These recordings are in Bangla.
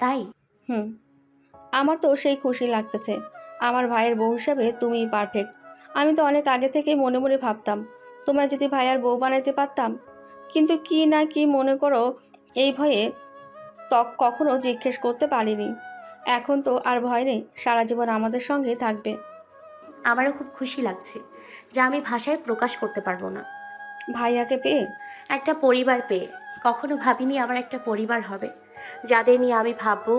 তাই? হুম, আমার তো সেই খুশি লাগতেছে। আমার ভাইয়ের বউ হিসাবে তুমিই পারফেক্ট। আমি তো অনেক আগে থেকেই মনে মনে ভাবতাম তোমায় যদি ভাইয়ার বউ বানাইতে পারতাম, কিন্তু কি না কি মনে করো এই ভয়ে কখনো জিজ্ঞেস করতে পারিনি। এখন তো আর ভয় নেই, সারা জীবন আমাদের সঙ্গেই থাকবে। আমারও খুব খুশি লাগছে, যা আমি ভাষায় প্রকাশ করতে পারবো না। ভাইয়াকে পেয়ে একটা পরিবার পেয়ে। কখনো ভাবিনি আমার একটা পরিবার হবে, যাদের নিয়ে আমি ভাববো,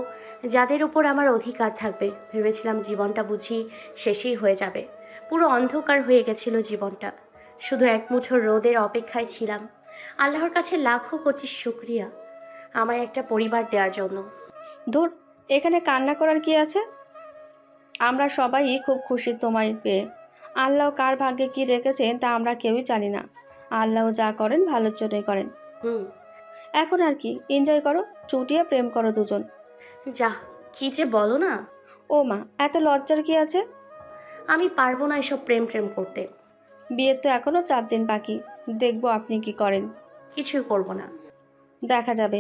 যাদের উপর আমার অধিকার থাকবে। ভেবেছিলাম জীবনটা বুঝি শেষই হয়ে যাবে, পুরো অন্ধকার হয়ে গেছিল জীবনটা। শুধু এক মুঠো রোদের অপেক্ষায় ছিলাম। আল্লাহর কাছে লাখো কোটি শুক্রিয়া আমায় একটা পরিবার দেওয়ার জন্য। ধুর, এখানে কান্না করার কি আছে? আমরা সবাই খুব খুশি তোমায় পেয়ে। আল্লাহ কার ভাগ্যে কি রেখেছেন তা আমরা কেউই জানি না। আল্লাহ যা করেন ভালোর জন্যই করেন। হুম। এখন আর কি, এনজয় করো, চুটিয়ে প্রেম করো দুজন। যা, কি যে বলো না। ও মা, এত লজ্জার কি আছে? আমি পারবো না এসব প্রেম প্রেম করতে। বিয়ের তো এখনো 4 দিন বাকি, দেখবো আপনি কি করেন। কিছুই করব না। দেখা যাবে।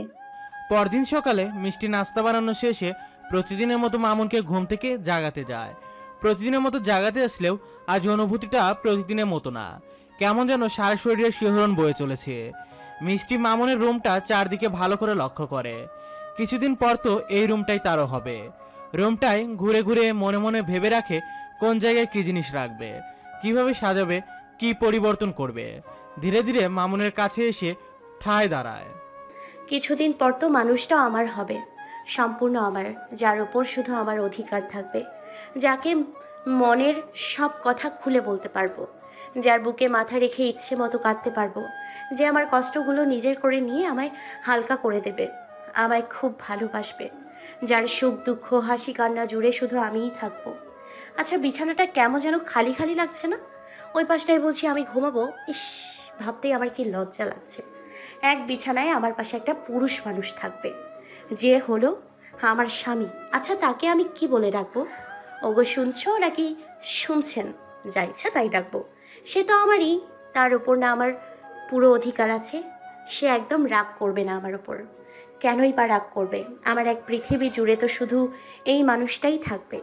পরদিন সকালে মিষ্টি নাস্তা বানানো শেষে প্রতিদিনের মতো মামুনকে ঘুম থেকে জাগাতে যায়। প্রতিদিনের মতো জাগাতে আসলেও আজ অনুভূতিটা প্রতিদিনের মতো না। কেমন যেন সারা শরীরে শিহরণ বয়ে চলেছে। মিষ্টি মামুনের রুমটা চারদিকে ভালো করে লক্ষ্য করে। কিছুদিন পর তো এই রুমটাই তারও হবে। রুমটায় ঘুরে ঘুরে মনে মনে ভেবে রাখে কোন জায়গায় কী জিনিস রাখবে, কিভাবে সাজাবে, কি পরিবর্তন করবে। ধীরে ধীরে মামুনের কাছে এসে ঠায় দাঁড়ায়। কিছুদিন পর তো মানুষটা আমার হবে, সম্পূর্ণ আমার, যার ওপর শুধু আমার অধিকার থাকবে, যাকে মনের সব কথা খুলে বলতে পারবো, যার বুকে মাথা রেখে ইচ্ছে মতো কাঁদতে পারবো, যে আমার কষ্টগুলো নিজের করে নিয়ে আমায় হালকা করে দেবে, আমায় খুব ভালোবাসবে, যার সুখ দুঃখ হাসি কান্না জুড়ে শুধু আমিই থাকবো। আচ্ছা, বিছানাটা কেমন যেন খালি খালি লাগছে না? ওই পাশটায় বলছি আমি ঘুমাবো, ইস, ভাবতেই আমার কি লজ্জা লাগছে। এক বিছানায় আমার পাশে একটা পুরুষ মানুষ থাকবে, যে হলো আমার স্বামী। আচ্ছা, তাকে আমি কি বলে ডাকবো? ওগো শুনছো নাকি শুনছেন, যা ইচ্ছা তাই ডাকবো। সে তো আমারই, তার ওপর না আমার পুরো অধিকার আছে। সে একদম রাগ করবে না আমার ওপর। কেনই বা রাগ করবে? আমার এক পৃথিবী জুড়ে তো শুধু এই মানুষটাই থাকবে।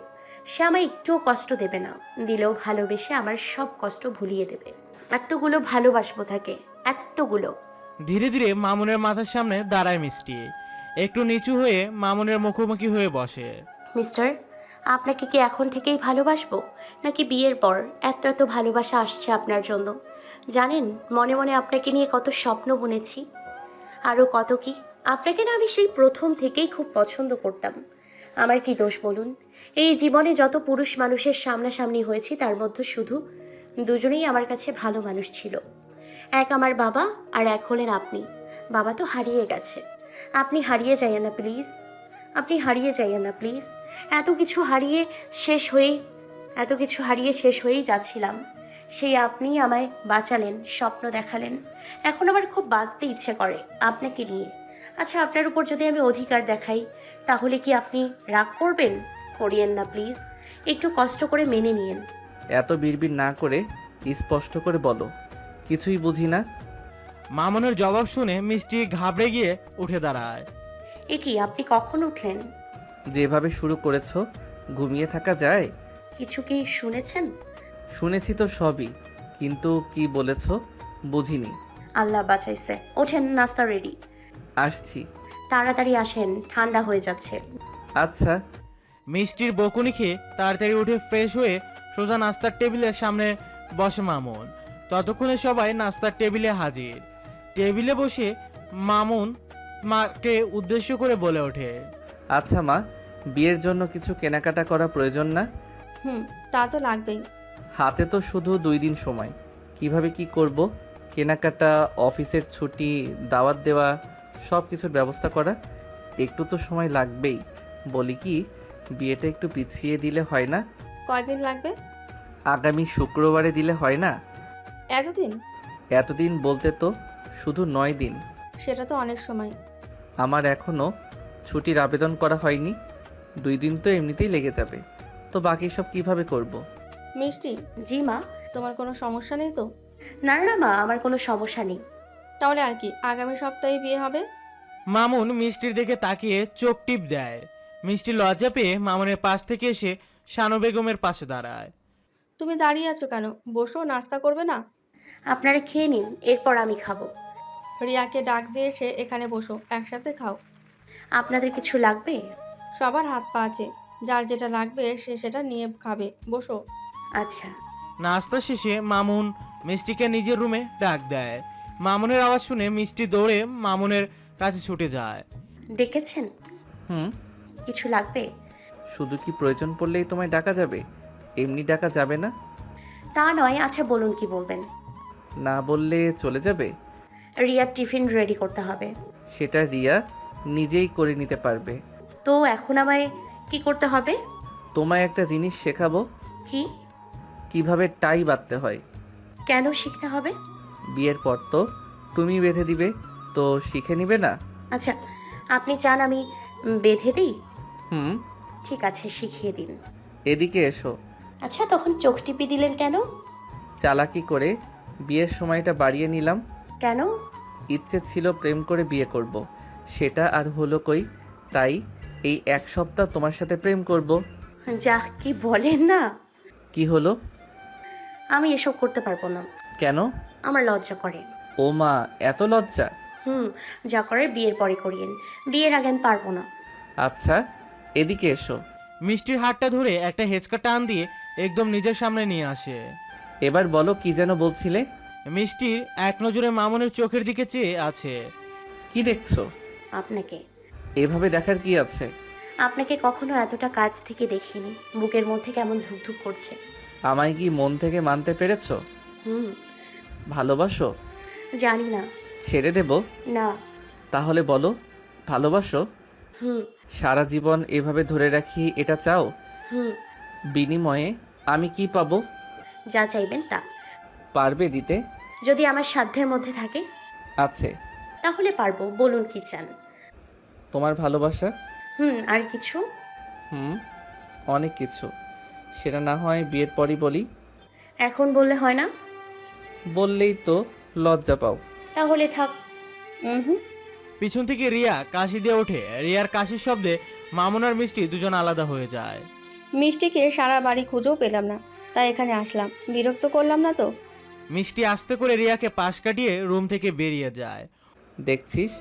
সে আমায় একটুও কষ্ট দেবে না, দিলেও ভালোবেসে আমার সব কষ্ট ভুলিয়ে দেবে। এতগুলো ভালোবাসবো তাকে, এতগুলো। ধীরে ধীরে মামুনের মাথার সামনে দাঁড়ায় মিষ্টি। একটু নিচু হয়ে মামুনের মুখোমুখি হয়ে বসে। মিস্টার, আপনাকে কি এখন থেকেই ভালোবাসবো, নাকি বিয়ের পর? এত এত ভালোবাসা আসছে আপনার জন্য। জানেন, মনে মনে আপনাকে নিয়ে কত স্বপ্ন বুনেছি, আরও কত কি। আপনাকে না আমি সেই প্রথম থেকেই খুব পছন্দ করতাম। আমার কি দোষ বলুন? এই জীবনে যত পুরুষ মানুষের সামনাসামনি হয়েছি, তার মধ্যে শুধু দুজনেই আমার কাছে ভালো মানুষ ছিল। এক আমার বাবা, আর এক হলেন আপনি। বাবা তো হারিয়ে গেছে, আপনি হারিয়ে যাইয়েন না প্লিজ। আপনি হারিয়ে যাইয়েন না প্লিজ। এত কিছু হারিয়ে শেষ হয়েই এত কিছু হারিয়ে শেষ হয়েই যাচ্ছিলাম, সেই আপনিই আমায় বাঁচালেন, স্বপ্ন দেখালেন। এখন আমার খুব বাঁচতে ইচ্ছে করে আপনাকে নিয়ে। আচ্ছা, আপনার উপর যদি আমি অধিকার দেখাই, তাহলে কি আপনি রাগ করবেন? করিয়েন না প্লিজ, একটু কষ্ট করে মেনে নিয়েন। এত বিড়বিড় না করে স্পষ্ট করে বলো, কিছুই বুঝি না। মামুনের জবাব শুনে মিষ্টি ঘাবড়ে গিয়ে উঠে দাঁড়ায়। এ কি, আপনি কখন উঠলেন? যেভাবে শুরু করেছো, ঘুমিয়ে থাকা যায়? কিছু কি শুনেছেন? শুনেছি তো সবই, কিন্তু কি বলেছো বুঝিনি। আল্লাহ বাঁচাইছে, ওঠেন, নাস্তা রেডি। আসছি। তাড়াতাড়ি আসেন, ঠান্ডা হয়ে যাচ্ছে। আচ্ছা। মিষ্টির বকুনি খেয়ে তাড়াতাড়ি উঠে ফ্রেশ হয়ে সোজা নাস্তার টেবিলের সামনে বসে মামুন। ততক্ষণে সবাই নাস্তার টেবিলে হাজির। টেবিলে বসে মামুন মাকে উদ্দেশ্য করে বলে ওঠে, আচ্ছা মা, বিয়ের জন্য কিছু কেনাকাটা করা প্রয়োজন না? হুম, তা তো লাগবেই। হাতে তো শুধু 2 দিন সময়, কিভাবে কি করব? কেনাকাটা, অফিসের ছুটি, দাওয়াত দেওয়া, সব কিছুর ব্যবস্থা করা, একটু তো সময় লাগবেই। বলি কি, বিয়েটা একটু পিছিয়ে দিলে হয় না? কয়দিন লাগবে? আগামী শুক্রবারে দিলে হয় না? এতদিন? এতদিন বলতে তো শুধু 9 দিন। সেটা তো অনেক সময়। আমার এখনও ছুটির আবেদন করা হয়নি। 2 দিন তো এমনিতেই লেগে যাবে, তো বাকি সব কিভাবে করব? মিষ্টি, জি মা। তোমার কোনো সমস্যা নেই তো? না না মা, আমার কোনো সমস্যা নেই। তাহলে আর কি, আগামী সপ্তাহে বিয়ে হবে। মামুন মিষ্টির দিকে তাকিয়ে চোখ টিপ দেয়। মিষ্টি লজ্জা পেয়ে মামুনের পাশ থেকে এসে শানু বেগমের পাশে দাঁড়ায়। তুমি দাঁড়িয়ে আছো কেন? বসো, নাস্তা করবে না? আপনারা খেয়ে নিন, এরপর আমি খাবো। রিয়াকে ডাক দিয়ে এসে এখানে বসো, একসাথে খাও। আপনাদের কিছু লাগবে? সবার হাত পা আছে, যার যেটা লাগবে সে সেটা নিয়ে খাবে। বসো। আচ্ছা। নাস্তা শেষে মামুন মিষ্টিকে নিজের রুমে ডাক দেয়। মামুনের আওয়াজ শুনে মিষ্টি দৌড়ে মামুনের কাছে ছুটে যায়। ডেকেছেন? হুম। কিছু লাগবে? শুধু কি প্রয়োজন পড়লেই তোমায় ডাকা যাবে? এমনি ডাকা যাবে না? তা নয়, আচ্ছা বলুন কি বলবেন। না বললে চলে যাবে? রিয়ার টিফিন রেডি করতে হবে। সেটা রিয়া নিজেই করে নিতে পারবে। তো এখন আমায় কি করতে হবে? তোমায় একটা জিনিস শেখাবো, কি? কিভাবে টাই বাঁধতে হয়। কেন শিখতে হবে? বিয়ের পর তো তুমি বেঁধে দিবে, তো শিখে নিবে না? আচ্ছা, আপনি চান আমি বেঁধে দিই? হুম। ঠিক আছে, শিখিয়ে দিন। এদিকে এসো। আচ্ছা, তখন চোখ টিপি দিলেন কেন? চালাকি করে বিয়ের সময়টা বাড়িয়ে নিলাম। কেন? ইচ্ছে ছিল প্রেম করে বিয়ে করব, সেটা আর হলো কই। তাই এই এক সপ্তাহ তোমার সাথে প্রেম করব। যা কি বলেন না! কি হলো? আমি এসব করতে পারবো না। কেন? আমার লজ্জা করে। ও মা, এত লজ্জা? যা করে বিয়ের পরে করিয়েন, বিয়ের আগে আমি পারবো না। আচ্ছা, এদিকে এসো। মিষ্টির হাতটা ধরে একটা হেঁচকা টান দিয়ে একদম নিজের সামনে নিয়ে আসে। এবার বলো, কি যেন বলছিলে? মিষ্টির এক নজরে মামুনের চোখের দিকে চেয়ে আছে। কি দেখছো? আপনাকে। এভাবে দেখার কি আছে? আপনাকে কখনো এতটা কাছ থেকে দেখিনি। বুকের মধ্যে কেমন ধুকধুক করছে। আমায় কি মন থেকে মানতে পেরেছো? হুম। ভালোবাসো? জানি না। ছেড়ে দেব? না। তাহলে বলো, ভালোবাসো? হুম। সারা জীবন এভাবে ধরে রাখি, এটা চাও? হুম। বিনিময়ে আমি কি পাবো? যা চাইবেন তা। পারবে দিতে? যদি আমার সাধ্যের মধ্যে থাকে আছে। তাহলে পারবো। বলুন কি চান। তোমার ভালোবাসা। আর কিছু? অনেক কিছু। সেটা না হয় বিয়ের পরই বলি। এখন বললে হয় না? বললেই তো লজ্জা পাও। তাহলে থাক। হুম। পিছন থেকে রিয়া কাশি দিয়ে ওঠে। রিয়ার কাশির শব্দে মামুন আর মিষ্টি দুজন আলাদা হয়ে যায়। মিষ্টিকে সারা বাড়ি খুঁজেও পেলাম না, তাই এখানে আসলাম। বিরক্ত করলাম না তো? মিষ্টি আস্তে করে রিয়াকে পাশ কাটিয়ে রুম থেকে বেরিয়ে যায়। দেখছিস,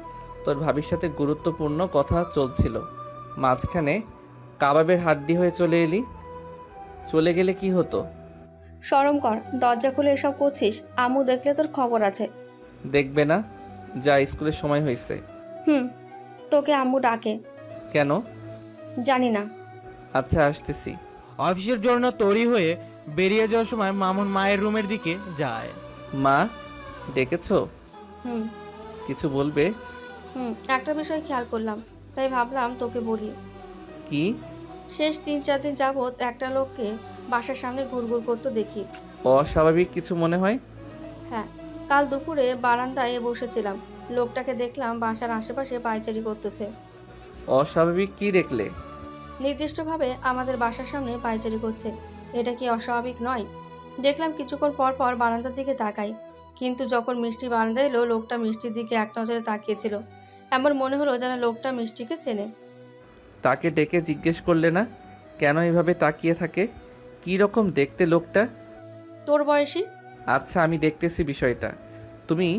তোর ভাবির সাথে গুরুত্বপূর্ণ কথা চলছিল, মাঝখানে কাবাবের হাড্ডি হয়ে চলে এলি। চলে গেলে কি হতো? শরম কর, দরজা খুলে এসব করছিস। আম্মু দেখলে তোর খবর আছে। দেখবে না? যা, স্কুলের সময় হয়েছে। তোকে আম্মু ডাকে। কেন? জানি না। আচ্ছা, আসতেছি। অফিসের জন্য তৈরি হয়ে বেরিয়ে যাওয়ার সময় মামুন মায়ের রুমের দিকে যায়। মা, ডেকেছো? হুম। কিছু বলবে? একটা বিষয় খেয়াল করলাম, তাই ভাবলাম তোকে বলি। কি? শেষ 3-4 দিন যাবৎ একটা লোককে বাসার সামনে ঘুরঘুর করতে দেখি। অস্বাভাবিক কিছু মনে হয়? হ্যাঁ, কাল দুপুরে বারান্দায় বসেছিলাম, লোকটাকে দেখলাম বাসার আশেপাশে পায়চারি করতেছে। অস্বাভাবিক কি দেখলে? নির্দিষ্টভাবে আমাদের বাসার সামনে পায়চারি করছে। এটা কি অস্বাভাবিক নয়? দেখলাম কিছুক্ষণ পর পর বারান্দার দিকে তাকাই, কিন্তু যখন মিষ্টি বারান্দা এলো লোকটা মিষ্টির দিকে এক নজরে তাকিয়েছিল। এমন মনে হলো যেন লোকটা মিষ্টিকে চেনে। তাকে ডেকে জিজ্ঞেস করলে না কেন এভাবে তাকিয়ে থাকে? কি রকম দেখতে লোকটা? তোর বয়সী। আচ্ছা, আমি দেখতেছি বিষয়টা। তুমি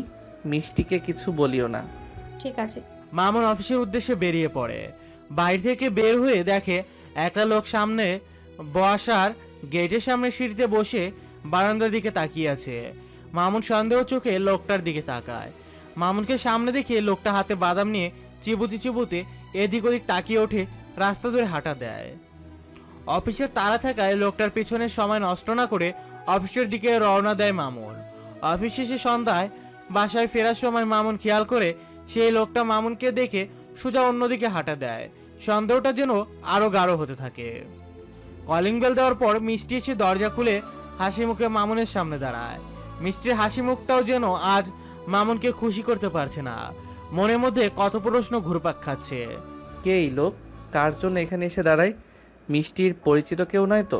মিষ্টিকে কিছু বলিও না। ঠিক আছে। মামুন অফিসের উদ্দেশ্যে বেরিয়ে পড়ে। বাইরে থেকে বের হয়ে দেখে একটা লোক সামনে বসার গেটের সামনে সিঁড়িতে বসে বারান্দার দিকে তাকিয়ে আছে। মামুন সন্দেহ চোখে লোকটার দিকে তাকায়। মামুনকে সামনে দেখে লোকটা হাতে বাদাম নিয়ে চিবুতে চিবুতে এদিক ওদিক তাকিয়ে ওঠে, রাস্তা ধরে হাঁটা দেয়। অফিসের তাড়া থাকায় লোকটার পিছনে সময় নষ্ট না করে অফিসের দিকে রওনা দেয় মামুন। অফিস শেষে সন্ধ্যায় বাসায় ফেরার সময় মামুন খেয়াল করে সেই লোকটা মামুনকে দেখে সোজা অন্যদিকে হাঁটা দেয়। সন্দেহটা যেন আরো গাঢ় হতে থাকে। কলিং বেল দেওয়ার পর মিষ্টি এসে দরজা খুলে হাসি মুখে মামুনের সামনে দাঁড়ায়। মিষ্টির হাসি মুখটাও যেন আজ মামুনকে খুশি করতে পারছে না। মনের মধ্যে কত প্রশ্ন ঘুরপাক খাচ্ছে। কে এই লোক? কার জন্য এখানে এসে দাঁড়ায়? মিষ্টির পরিচিত কেউ নয় তো?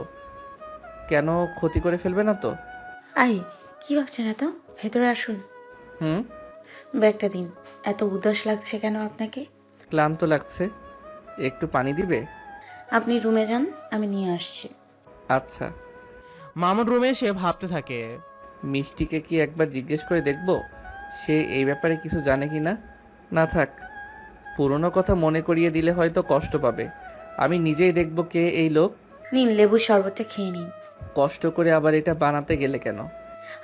কেন ক্ষতি করে ফেলবে না তো? আই, কি ভাবছেন এত? ভেতরে আসুন। হুম। ব্যাগটা দিন। এত উদাস লাগছে কেন আপনাকে? ক্লান্ত লাগছে, একটু পানি দিবে? আপনি রুমে যান, আমি নিয়ে আসছি। আচ্ছা। মামুন রুমে এসে ভাবতে থাকে। মিষ্টিকে কি একবার জিজ্ঞেস করে দেখব সে এই ব্যাপারে কিছু জানে কি না? না থাক, পুরনো কথা মনে করিয়ে দিলে হয়তো কষ্ট পাবে। আমি নিজেই দেখব কে এই লোক। নিন, লেবুর শরবতটা খেয়ে নিন। কষ্ট করে আবার এটা বানাতে গেলে কেন?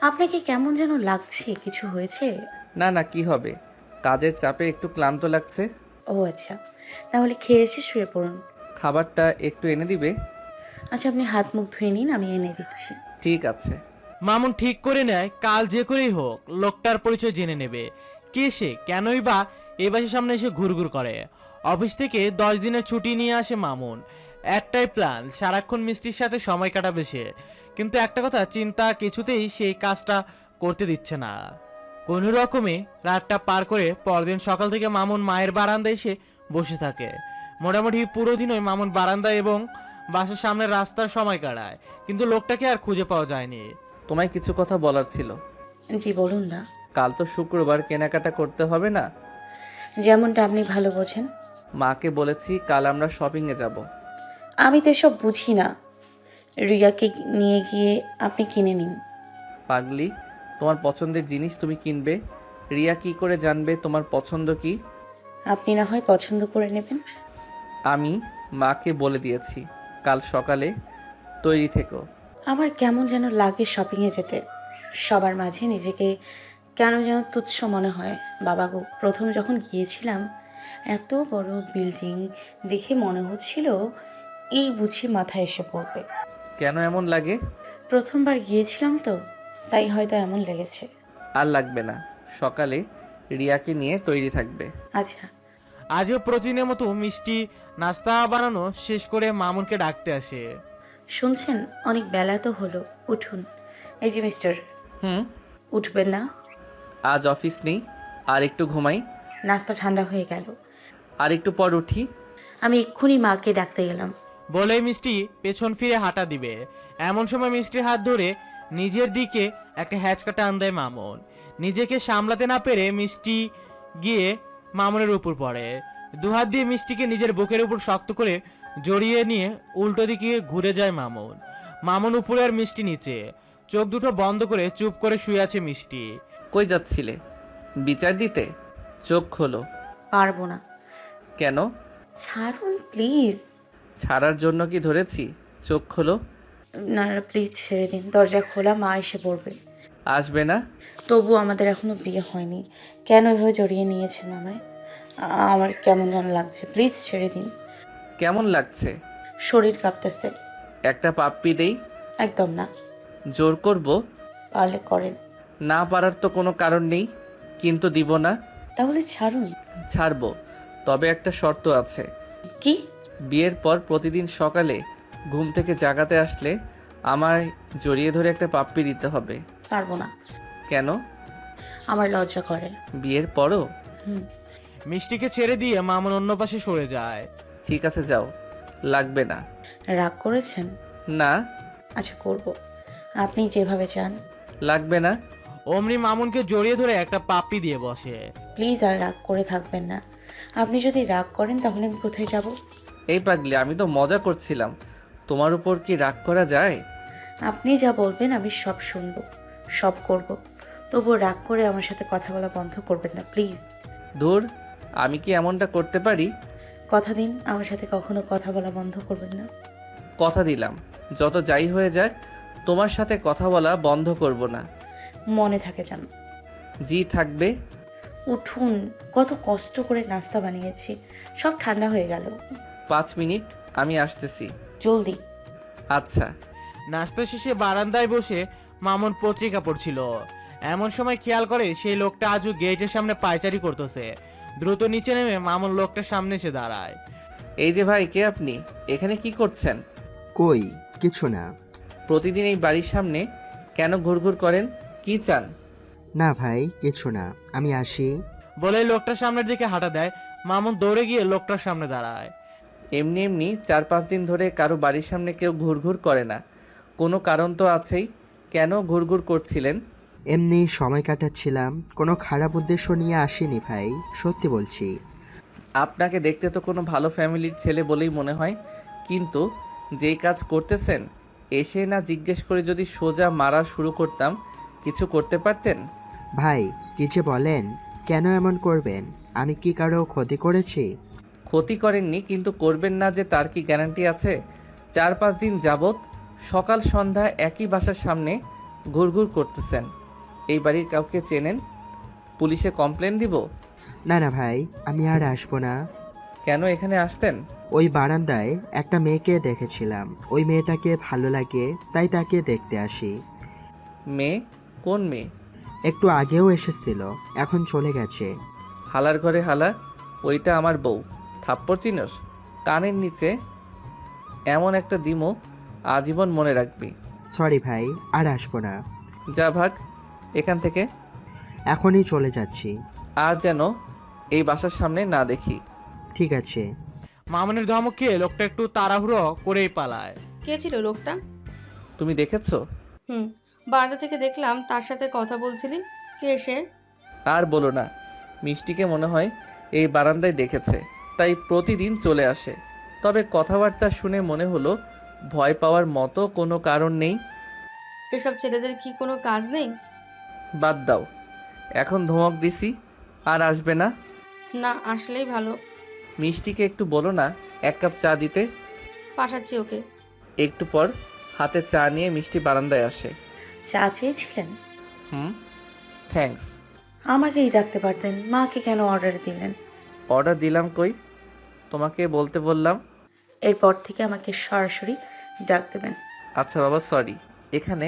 আপনাকে কেমন যেন লাগছে, কিছু হয়েছে? না না, কি হবে, কাজের চাপে একটু ক্লান্ত লাগছে। ও আচ্ছা, তাহলে খেয়ে এসে শুয়ে পড়ুন। খাবারটা একটু এনে দিবে? আচ্ছা, আপনি হাত মুখ ধুয়ে নিন, আমি এনে দিচ্ছি। ঠিক আছে। মামুন ঠিক করে নেয় কাল যে করেই হোক লোকটার পরিচয় জেনে নেবে। কে সে, কেনই বা এই বাসের সামনে এসে ঘুরঘুর করে। অফিস থেকে 10 দিনের ছুটি নিয়ে আসে মামুন। একটাই প্ল্যান, সারাক্ষণ মিষ্টির সাথে সময় কাটাবে সে। কিন্তু একটা কথা চিন্তা কিছুতেই সেই কাজটা করতে দিচ্ছে না। কোনো রকমে রাতটা পার করে পরদিন সকাল থেকে মামুন মায়ের বারান্দায় এসে বসে থাকে। মোটামুটি পুরো দিনই মামুন বারান্দায় এবং বাসের সামনে রাস্তার সময় কাটায়, কিন্তু লোকটাকে আর খুঁজে পাওয়া যায়নি। তোমায় কিছু কথা বলার ছিল। জি বলুন না। কাল তো শুক্রবার, কেনাকাটা করতে হবে না? যেমনটা আপনি ভালো বোঝেন। মাকে বলেছি কাল আমরা শপিংয়ে যাব। আমি তো এসব বুঝি না। রিয়াকে নিয়ে গিয়ে আপনি কিনে নিন। পাগলি, তোমার পছন্দের জিনিস তুমি কিনবে, রিয়া কি করে জানবে তোমার পছন্দ কি? আপনি না হয় পছন্দ করে নেবেন। আমি মাকে বলে দিয়েছি কাল সকালে তৈরি থেকো। আমার কেমন যেন লাগে শপিংয়ে যেতে। সবার মাঝে নিজেকে কেন যেন তুচ্ছ মনে হয়। বাবা গো, প্রথম যখন গিয়েছিলাম এত বড় বিল্ডিং দেখে মনে হচ্ছিল এই বুঝি মাথায় এসে পড়বে। কেন এমন লাগে? প্রথমবার গিয়েছিলাম তো, তাই হয়তো এমন লেগেছে। আর লাগবে না, সকালে রিয়াকে নিয়ে তৈরি থাকবে। আচ্ছা। আজও প্রতিদিনের মতো মিষ্টি নাস্তা বানানো শেষ করে মামুনকে ডাকতে আসে। শুনছেন, অনেক বেলা তো হলো, উঠুন। এই যে মিস্টার, হুম। উঠবেন না? আজ অফিস নেই, আর একটু ঘুমাই। নাস্তা ঠান্ডা হয়ে গেল। আর একটু পর উঠি। আমি এক্ষুনি মাকে ডাকতে গেলাম। বলে মিষ্টি পেছন ফিরে হাঁটা দিবে, এমন সময় মিষ্টির হাত ধরে নিজের দিকে একটা হ্যাচকা টান দেয় মামুন। নিজেকে সামলাতে না পেরে মিষ্টি গিয়ে মামুনের উপর পড়ে। দুহাত দিয়ে মিষ্টিকে নিজের বুকের উপর শক্ত করে জড়িয়ে নিয়ে উল্টো দিকে ঘুরে যায় মামুন। মামুন উপরে আর মিষ্টি নিচে, চোখ দুটো বন্ধ করে চুপ করে শুয়ে আছে মিষ্টি। কই যাচ্ছিলে? বিচার দিতে? চোখ খোলো। পারবো না। কেন? ছাড়ুন প্লিজ। ছাড়ার জন্য কি ধরেছি? চোখ খোলো। না না, প্লিজ ছেড়ে দিন। দরজা খোলা, মা এসে পড়বে। আসবে না? তবু আমাদের এখনো বিয়ে হয়নি, কেন এভাবে জড়িয়ে নিয়েছেন আমায়? আমার কেমন যেন লাগছে, প্লিজ ছেড়ে দিন। কেমন লাগছে? শরীর কাঁপতেছে। একটা পাপ্পি দেই? একদম না। জোর করব? পারলে করেন। না পারার তো কোনো কারণ নেই, কিন্তু দিব না। তাহলে ছাড়ুন। ছাড়বো, তবে একটা শর্ত আছে। কি? বিয়ের পর প্রতিদিন সকালে ঘুম থেকে জাগাতে আসলে আমায় জড়িয়ে ধরে একটা পাপ্পি দিতে হবে। পারবো না। কেন? আমার লজ্জা করে। বিয়ের পরও? হুম। মিষ্টিকে ছেড়ে দিয়ে মামুন অন্য পাশে সরে যায়। ঠিক আছে, যাও, লাগবে না। রাগ করেছেন? না। আচ্ছা, করব, আপনি যেভাবে চান। লাগবে না। অমনি মামুনকে জড়িয়ে ধরে একটা পাপ্পি দিয়ে বসে। প্লিজ আর রাগ করে থাকবেন না। আপনি যদি রাগ করেন তাহলে আমি কোথায় যাব? এই পাগলি, আমি তো মজা করছিলাম, তোমার উপর কি রাগ করা যায়? আপনি যা বলবেন আমি সব শুনবো, সব করব। তবুও রাগ করে আমার সাথে কথা বলা বন্ধ করবেন না প্লিজ। ধুর, আমি কি এমনটা করতে পারি? কথা দিন আমার সাথে কখনো কথা বলা বন্ধ করবেন না। কথা দিলাম, যত যাই হয়ে যাক তোমার সাথে কথা বলা বন্ধ করব না। মনে থাকে যেন। জি থাকবে। উঠুন, কত কষ্ট করে নাস্তা বানিয়েছি, সব ঠান্ডা হয়ে গেল। 5 মিনিট, আমি আসতেছি। জলদি। আচ্ছা। নাস্তা শেষে বারান্দায় বসে মামুন পত্রিকা পড়ছিল। এমন সময় খেয়াল করে সেই লোকটা আজও গেটের সামনে পায়চারি করতেছে। দ্রুত নিচে নেমে মামুন লোকটার সামনে এসে দাঁড়ায়। এই যে ভাই, কে আপনি? এখানে কি করছেন? কই কিছু না। প্রতিদিন এই বাড়ির সামনে কেন ঘুরঘুর করেন? কি চান? না ভাই, কিছু না, আমি আসি। বলে লোকটার সামনের দিকে হাঁটা দেয়। মামুন দৌড়ে গিয়ে লোকটার সামনে দাঁড়ায়। এমনি এমনি 4-5 দিন ধরে কারো বাড়ির সামনে কেউ ঘুরঘুর করে না, কোনো কারণ তো আছেই। কেন ঘুরঘুর করছিলেন? এমনি সময় কাটাচ্ছিলাম, কোনো খারাপ উদ্দেশ্য নিয়ে আসিনি ভাই, সত্যি বলছি। আপনাকে দেখতে তো কোনো ভালো ফ্যামিলির ছেলে বলেই মনে হয়, কিন্তু যেই কাজ করতেছেন, এসে না জিজ্ঞেস করে যদি সোজা মারা শুরু করতাম, কিছু করতে পারতেন? ভাই কি যে বলেন, কেন এমন করবেন? আমি কি কারো ক্ষতি করেছি? ক্ষতি করেননি, কিন্তু করবেন না যে তার কি গ্যারান্টি আছে? 4-5 দিন যাবৎ সকাল সন্ধ্যা একই বাসার সামনে ঘুরঘুর করতেছেন। এই বাড়ির কাউকে চেনেন? পুলিশে কমপ্লেন দিব? না না ভাই, আমি আর আসবো না। কেন এখানে আসতেন? ওই বারান্দায় একটা মেয়েকে দেখেছিলাম, ওই মেয়েটাকে ভালো লাগে, তাই তাকে দেখতে আসি। মেয়ে? কোন মেয়ে? একটু আগেও এসেছিল, এখন চলে গেছে। হালার ঘরে হালা, ওইটা আমার বউ। থাপ্পড় চিনস? কানের নিচে এমন একটা দিমো, আজীবন মনে রাখবি। সরি ভাই, আর আসবো না। যা ভাগ এখান থেকে। এখনই চলে যাচ্ছি। আর যেন এই বাসার সামনে না দেখি। ঠিক আছে। মামুনের ধমক খেয়ে লোকটা একটু তাড়াহুড়ো করেই পালায়। কে ছিল লোকটা? তুমি দেখেছো? হুম, বারান্দা থেকে দেখলাম তার সাথে কথা বলছিলি। কে সে? আর বলো না, মিষ্টিকে মনে হয় এই বারান্দায় দেখেছে, তাই প্রতিদিন চলে আসে। তবে কথাবার্তা শুনে মনে হলো ভয় পাওয়ার মতো কোনো কারণ নেই। এসব ছেলেদের কি কোনো কাজ নেই? বাদ দাও, এখন ধমক দিছি, আর আসবে না। না আসলেই ভালো। মিষ্টিকে একটু বলো না 1 কাপ চা দিতে। পাঠাচ্ছি ওকে। একটু পর হাতে চা নিয়ে মিষ্টি বারান্দায় আসে। চা চেয়েছিলেন? হুম, থ্যাঙ্কস। আমাকেই ডাকতে পারতেন, মাকে কেন অর্ডার দিলেন? অর্ডার দিলাম কই? তোমাকে বলতে বললাম। এরপর থেকে আমাকে সরাসরি ডাক দেবেন। আচ্ছা বাবা, সরি। এখানে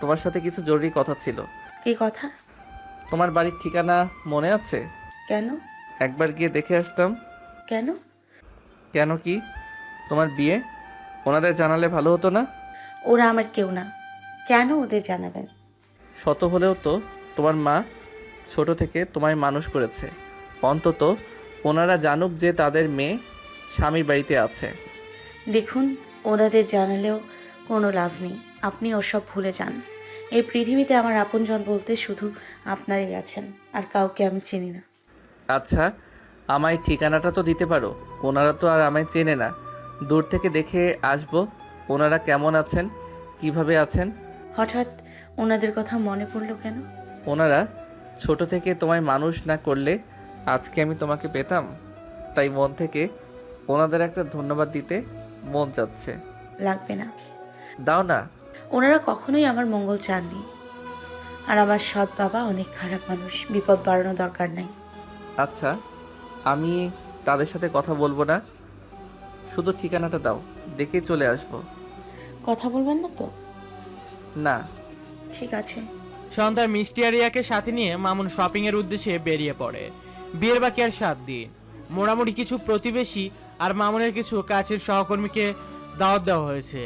তোমার সাথে কিছু জরুরি কথা ছিল। কি কথা? তোমার বাড়ির ঠিকানা মনে আছে? কেন? একবার গিয়ে দেখে আসতাম। কেন? কেন কি? তোমার বিয়ে ওনাদের জানালে ভালো হতো না? ওরা আমার কেউ না, কেন ওদের জানাবেন? শত হলেও তো তোমার মা ছোট থেকে তোমায় মানুষ করেছে। অন্তত ওনারা জানুক যে তাদের মেয়ে স্বামীর বাড়িতে আছে। দেখুন, ওনাদের জানালেও কোনো লাভ নেই, আপনি ওসব ভুলে যান। এই পৃথিবীতে আমার আপনজন বলতে শুধু আপনারই আছেন, আর কাউকে আমি চিনি না। আচ্ছা, আমায় ঠিকানাটা তো দিতে পারো। ওনারা তো আর আমায় চেনে না। দূর থেকে দেখে আসবো ওনারা কেমন আছেন, কিভাবে আছেন। হঠাৎ ওনাদের কথা মনে পড়লো কেন? ওনারা ছোট থেকে তোমায় মানুষ না করলে আজকে আমি তোমাকে পেতাম। তাই মন থেকে ওনাদের একটা ধন্যবাদ দিতে মন যাচ্ছে। লাগবে না। দাও না। ওনারা কখনোই আমার মঙ্গল চাননি, আর আমার সৎ বাবা অনেক খারাপ মানুষ, বিপদ বাড়ানো দরকার নাই। আচ্ছা, আমি তাদের সাথে কথা বলবো না, শুধু ঠিকানাটা দাও, দেখে চলে আসবো। কথা বলবেন না তো? না। ঠিক আছে। সন্ধ্যায় মিষ্টি আর রিয়াকে সাথে নিয়ে মামুন শপিং এর উদ্দেশ্যে বেরিয়ে পড়ে। বিয়ের বাকি আর 7 দিন। মোটামুটি কিছু প্রতিবেশী আর মামুনের কিছু কাছের সহকর্মীকে দাওয়াত দেওয়া হয়েছে।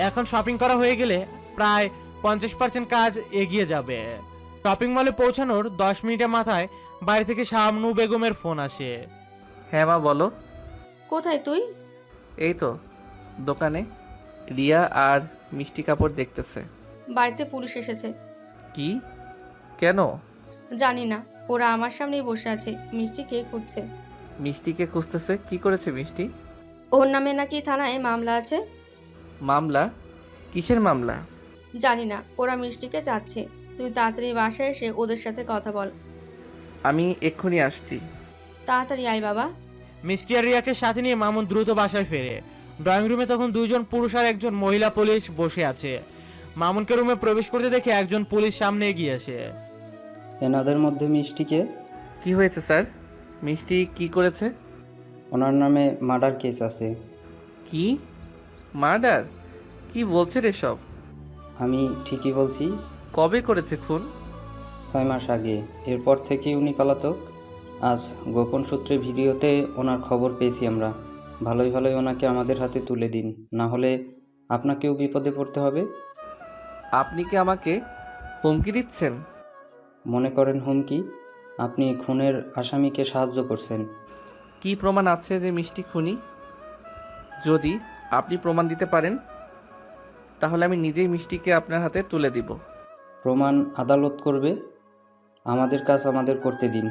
এখন শপিং করা হয়ে গেলে প্রায় 50% কাজ এগিয়ে যাবে। শপিং মলে পৌঁছানোর 10 মিনিটের মাথায় বাড়ি থেকে শামনু বেগমের ফোন আসে। হ্যাঁ মা, বলো। কোথায় তুই? এই তো দোকানে, রিয়া আর মিষ্টি কাপড় দেখতেছে। বাড়িতে পুলিশ এসেছে। কি? কেন? জানি না, ওরা আমার সামনেই বসে আছে, মিষ্টিকে খুঁজছে। মিষ্টিকে খুঁজতেছে? কি করেছে মিষ্টি? ওর নামে নাকি থানায় মামলা আছে। মামলা? কিসের মামলা? জানি না, ওরা মিষ্টিকে চাচ্ছে। তুই তাড়াতাড়ি বাসায় এসে ওদের সাথে কথা বল। আমি এক্ষুনি আসছি। তাড়াতাড়ি আয় বাবা। মিষ্টি আর রিয়াকে সাথে নিয়ে মামুন দ্রুত বাসায় ফেরে। ড্রয়িং রুমে তখন 2 জন পুরুষ আর একজন মহিলা পুলিশ বসে আছে। মামুনকে রুমে প্রবেশ করতে দেখে একজন পুলিশ সামনে এগিয়ে আসে। এনাদের মধ্যে মিষ্টিকে? কি হয়েছে স্যার? মিষ্টি কি করেছে? ওনার নামে মার্ডার কেস আছে। কি? মার্ডার? কি বলছে এসব? আমি ঠিকই বলছি। কবে করেছে খুন? 6 মাস আগে। এরপর থেকেই উনি পলাতক। আজ গোপন সূত্রে ভিডিওতে ওনার খবর পেয়েছি আমরা। ভালোই ভালোই ওনাকে আমাদের হাতে তুলে দিন, না হলে আপনাকেও বিপদে পড়তে হবে। আপনি কি আমাকে হুমকি দিচ্ছেন? মনে করেন হুমকি? আপনি খুনের আসামিকে সাহায্য করছেন। কি প্রমাণ আছে যে মিষ্টি খুনি? যদি আপনি প্রমাণ দিতে পারেন তাহলে আমি নিজেই মিষ্টিকে আপনার হাতে তুলে দিব। প্রমাণ আদালত করবে। আমাদের কাজ আমাদের করতে দিন।